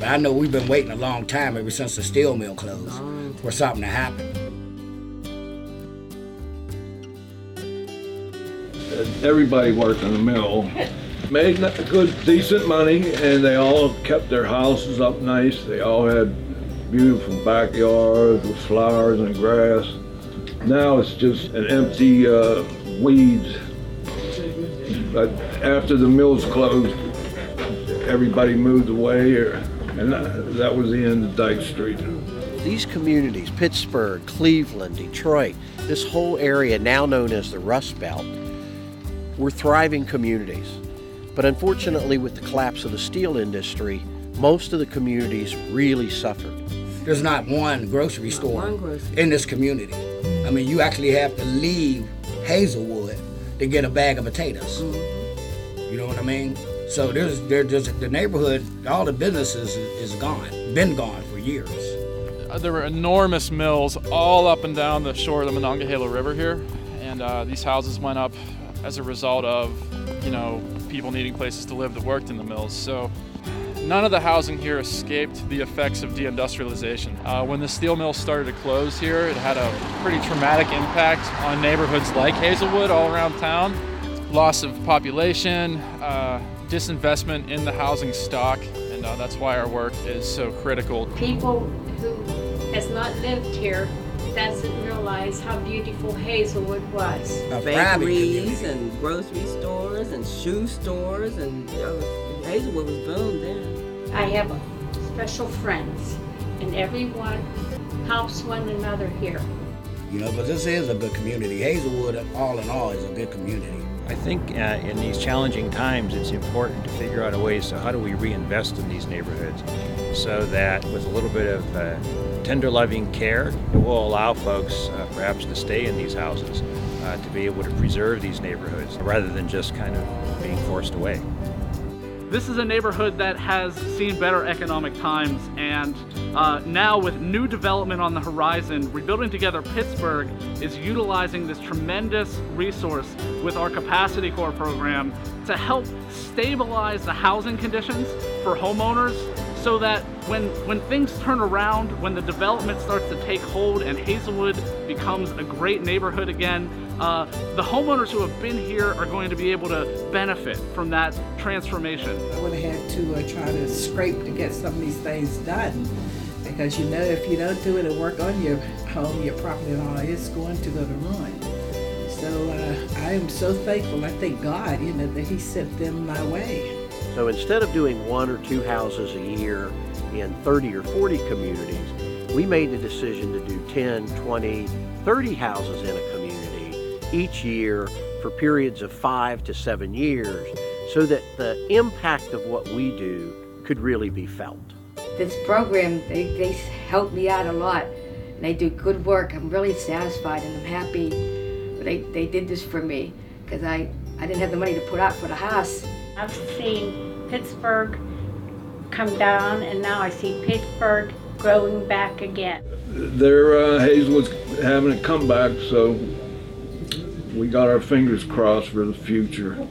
But I know we've been waiting a long time ever since the steel mill closed for something to happen. Everybody worked in the mill, made good, decent money, and they all kept their houses up nice. They all had beautiful backyards with flowers and grass. Now it's just an empty weeds. But after the mills closed, everybody moved away, and that was the end of Dyke Street. These communities, Pittsburgh, Cleveland, Detroit, this whole area now known as the Rust Belt, were thriving communities. But unfortunately, with the collapse of the steel industry, most of the communities really suffered. There's not one grocery store in this community. I mean, you actually have to leave Hazelwood to get a bag of potatoes. You know what I mean? So there's the neighborhood, all the businesses is gone, been gone for years. There were enormous mills all up and down the shore of the Monongahela River here, and these houses went up as a result of, people needing places to live that worked in the mills. So none of the housing here escaped the effects of deindustrialization. When the steel mills started to close here, it had a pretty traumatic impact on neighborhoods like Hazelwood all around town. Loss of population, disinvestment in the housing stock, and that's why our work is so critical. People who has not lived here doesn't realize how beautiful Hazelwood was. Bakeries and grocery stores and shoe stores, and Hazelwood was boom then. I have special friends, and everyone helps one another here. Because this is a good community. Hazelwood, all in all, is a good community. I think in these challenging times, it's important to figure out a way, so how do we reinvest in these neighborhoods so that with a little bit of tender loving care, it will allow folks perhaps to stay in these houses, to be able to preserve these neighborhoods rather than just kind of being forced away. This is a neighborhood that has seen better economic times, and now with new development on the horizon, Rebuilding Together Pittsburgh is utilizing this tremendous resource with our Capacity Corps program to help stabilize the housing conditions for homeowners, so that when things turn around, when the development starts to take hold and Hazelwood becomes a great neighborhood again, the homeowners who have been here are going to be able to benefit from that transformation. I would have had to try to scrape to get some of these things done, because if you don't do it and work on your home, your property and all, it's going to go to ruin. So I am so thankful. I thank God, that He sent them my way. So instead of doing 1 or 2 houses a year in 30 or 40 communities, we made the decision to do 10, 20, 30 houses in a community each year for periods of 5 to 7 years, so that the impact of what we do could really be felt. This program, they help me out a lot. They do good work. I'm really satisfied and I'm happy. They did this for me, because I didn't have the money to put out for the house. I've seen Pittsburgh come down, and now I see Pittsburgh growing back again. Hazelwood's having a comeback, so we got our fingers crossed for the future.